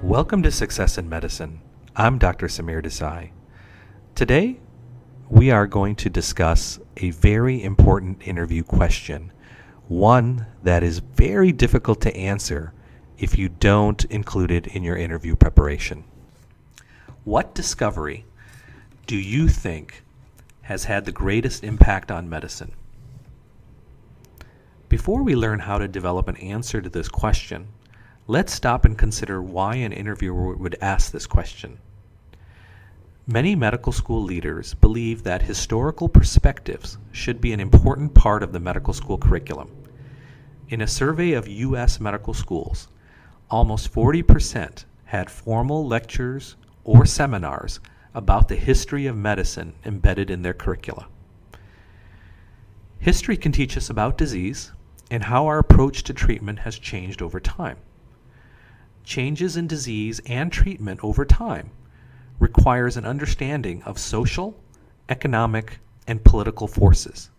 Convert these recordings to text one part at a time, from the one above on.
Welcome to Success in Medicine. I'm Dr. Samir Desai. Today, we are going to discuss a very important interview question, one that is very difficult to answer if you don't include it in your interview preparation. What discovery do you think has had the greatest impact on medicine? Before we learn how to develop an answer to this question, let's stop and consider why an interviewer would ask this question. Many medical school leaders believe that historical perspectives should be an important part of the medical school curriculum. In a survey of U.S. medical schools, almost 40% had formal lectures or seminars about the history of medicine embedded in their curricula. History can teach us about disease and how our approach to treatment has changed over time. Changes in disease and treatment over time requires an understanding of social, economic, and political forces,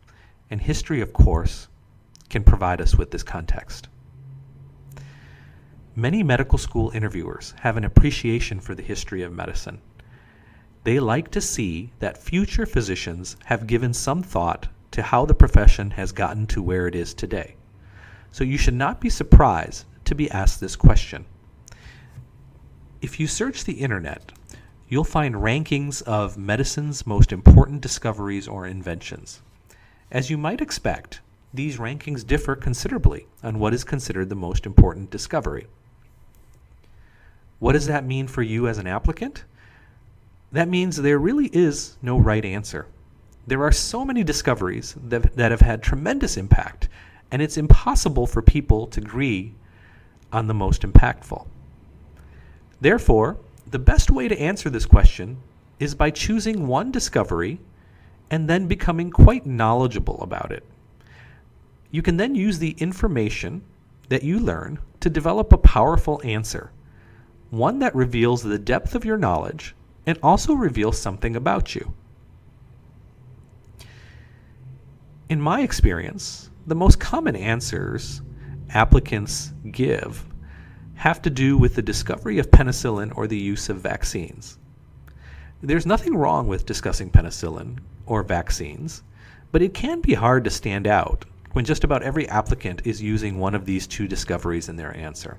and history, of course, can provide us with this context. Many medical school interviewers have an appreciation for the history of medicine. They like to see that future physicians have given some thought to how the profession has gotten to where it is today. So you should not be surprised to be asked this question. If you search the internet, you'll find rankings of medicine's most important discoveries or inventions. As you might expect, these rankings differ considerably on what is considered the most important discovery. What does that mean for you as an applicant? That means there really is no right answer. There are so many discoveries that have had tremendous impact, and it's impossible for people to agree on the most impactful. Therefore, the best way to answer this question is by choosing one discovery and then becoming quite knowledgeable about it. You can then use the information that you learn to develop a powerful answer, one that reveals the depth of your knowledge and also reveals something about you. In my experience, the most common answers applicants give have to do with the discovery of penicillin or the use of vaccines. There's nothing wrong with discussing penicillin or vaccines, but it can be hard to stand out when just about every applicant is using one of these two discoveries in their answer.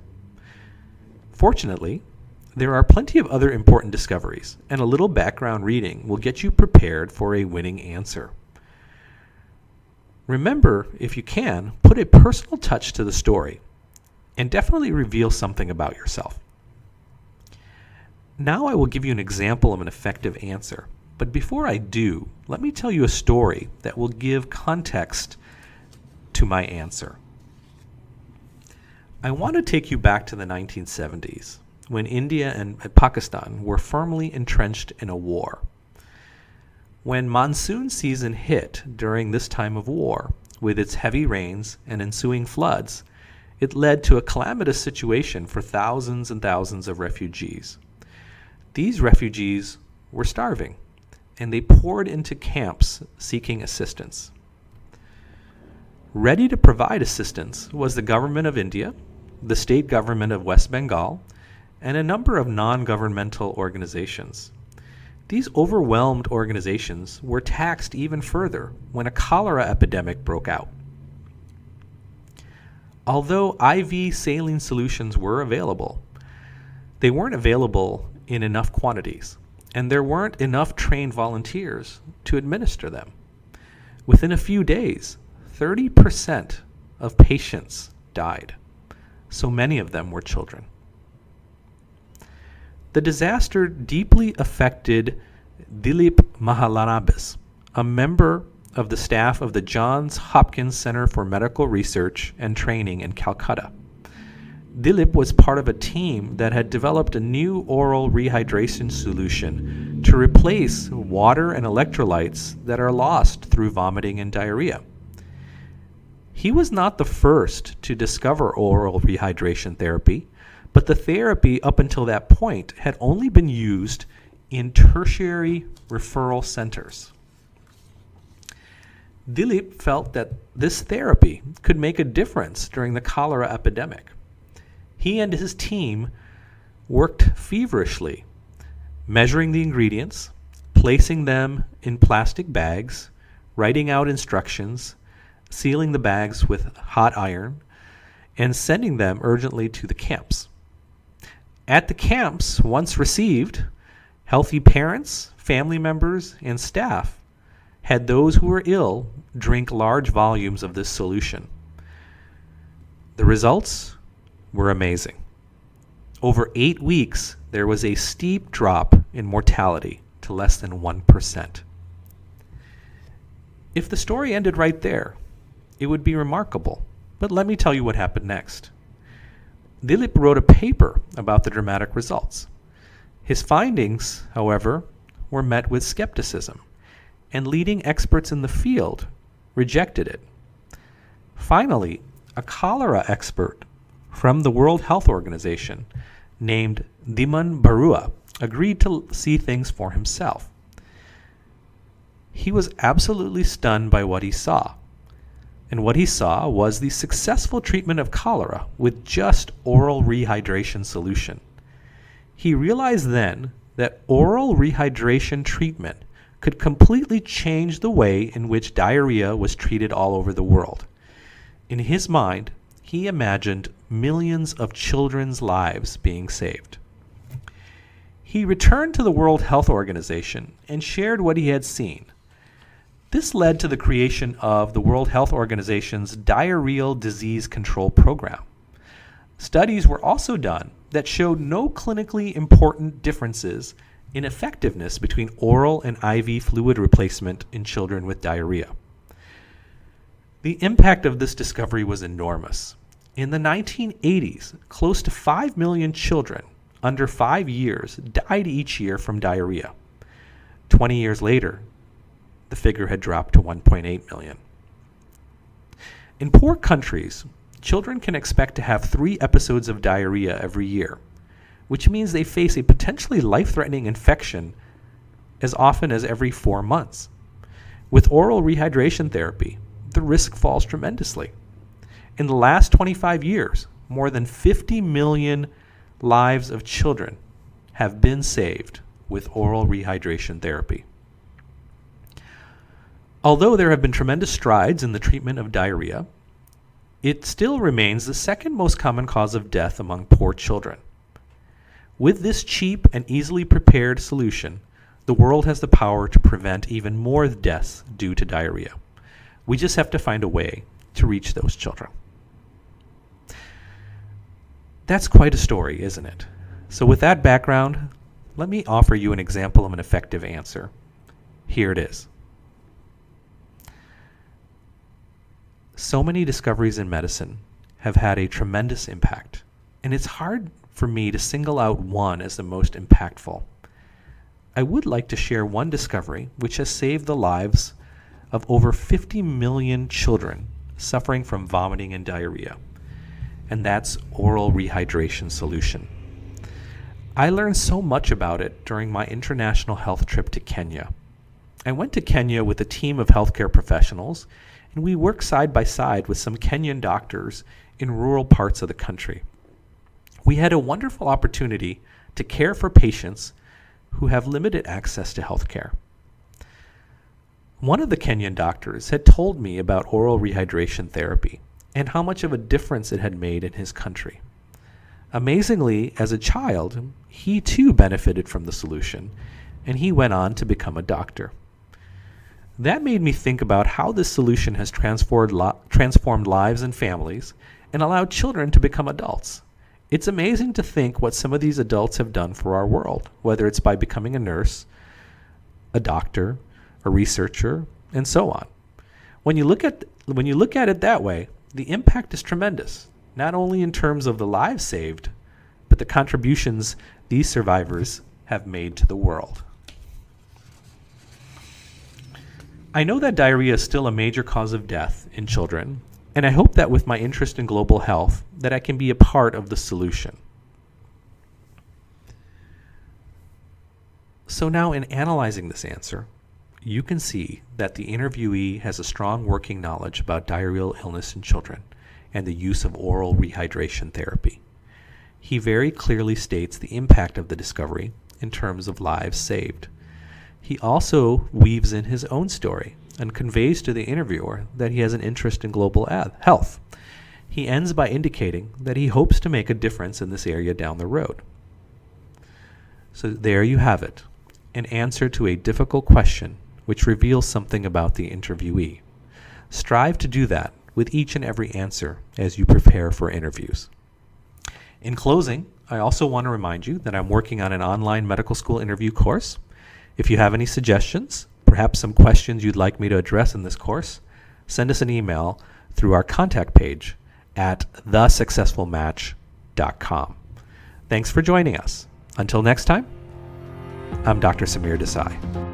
Fortunately, there are plenty of other important discoveries, and a little background reading will get you prepared for a winning answer. Remember, if you can, put a personal touch to the story and definitely reveal something about yourself. Now I will give you an example of an effective answer, but before I do, let me tell you a story that will give context to my answer. I want to take you back to the 1970s, when India and Pakistan were firmly entrenched in a war. When monsoon season hit during this time of war, with its heavy rains and ensuing floods, it led to a calamitous situation for thousands and thousands of refugees. These refugees were starving, and they poured into camps seeking assistance. Ready to provide assistance was the government of India, the state government of West Bengal, and a number of non-governmental organizations. These overwhelmed organizations were taxed even further when a cholera epidemic broke out. Although IV saline solutions were available, they weren't available in enough quantities, and there weren't enough trained volunteers to administer them. Within a few days, 30% of patients died. So many of them were children. The disaster deeply affected Dilip Mahalanobis, a member of the staff of the Johns Hopkins Center for Medical Research and Training in Calcutta. Dilip was part of a team that had developed a new oral rehydration solution to replace water and electrolytes that are lost through vomiting and diarrhea. He was not the first to discover oral rehydration therapy, but the therapy up until that point had only been used in tertiary referral centers. Dilip felt that this therapy could make a difference during the cholera epidemic. He and his team worked feverishly, measuring the ingredients, placing them in plastic bags, writing out instructions, sealing the bags with hot iron, and sending them urgently to the camps. At the camps, once received, healthy parents, family members, and staff had those who were ill drink large volumes of this solution. The results were amazing. Over 8 weeks, there was a steep drop in mortality to less than 1%. If the story ended right there, it would be remarkable. But let me tell you what happened next. Dilip wrote a paper about the dramatic results. His findings, however, were met with skepticism, and leading experts in the field rejected it. Finally, a cholera expert from the World Health Organization named Dhiman Barua agreed to see things for himself. He was absolutely stunned by what he saw. And what he saw was the successful treatment of cholera with just oral rehydration solution. He realized then that oral rehydration treatment could completely change the way in which diarrhea was treated all over the world. In his mind, he imagined millions of children's lives being saved. He returned to the World Health Organization and shared what he had seen. This led to the creation of the World Health Organization's Diarrheal Disease Control Program. Studies were also done that showed no clinically important differences in effectiveness between oral and IV fluid replacement in children with diarrhea. The impact of this discovery was enormous. In the 1980s, close to 5 million children under 5 years died each year from diarrhea. 20 years later, the figure had dropped to 1.8 million. In poor countries, children can expect to have 3 episodes of diarrhea every year, which means they face a potentially life-threatening infection as often as every 4 months. With oral rehydration therapy, the risk falls tremendously. In the last 25 years, more than 50 million lives of children have been saved with oral rehydration therapy. Although there have been tremendous strides in the treatment of diarrhea, it still remains the second most common cause of death among poor children. With this cheap and easily prepared solution, the world has the power to prevent even more deaths due to diarrhea. We just have to find a way to reach those children. That's quite a story, isn't it? So with that background, let me offer you an example of an effective answer. Here it is. So many discoveries in medicine have had a tremendous impact, and it's hard for me to single out one as the most impactful. I would like to share one discovery which has saved the lives of over 50 million children suffering from vomiting and diarrhea, and that's oral rehydration solution. I learned so much about it during my international health trip to Kenya. I went to Kenya with a team of healthcare professionals, and we worked side by side with some Kenyan doctors in rural parts of the country. We had a wonderful opportunity to care for patients who have limited access to healthcare. One of the Kenyan doctors had told me about oral rehydration therapy and how much of a difference it had made in his country. Amazingly, as a child, he too benefited from the solution, and he went on to become a doctor. That made me think about how this solution has transformed lives and families and allowed children to become adults. It's amazing to think what some of these adults have done for our world, whether it's by becoming a nurse, a doctor, a researcher, and so on. When you look at it that way, the impact is tremendous, not only in terms of the lives saved, but the contributions these survivors have made to the world. I know that diarrhea is still a major cause of death in children, and I hope that with my interest in global health, that I can be a part of the solution. So now in analyzing this answer, you can see that the interviewee has a strong working knowledge about diarrheal illness in children and the use of oral rehydration therapy. He very clearly states the impact of the discovery in terms of lives saved. He also weaves in his own story and conveys to the interviewer that he has an interest in global health. He ends by indicating that he hopes to make a difference in this area down the road. So there you have it, an answer to a difficult question which reveals something about the interviewee. Strive to do that with each and every answer as you prepare for interviews. In closing, I also want to remind you that I'm working on an online medical school interview course. If you have any suggestions, perhaps some questions you'd like me to address in this course, send us an email through our contact page at thesuccessfulmatch.com. Thanks for joining us. Until next time, I'm Dr. Samir Desai.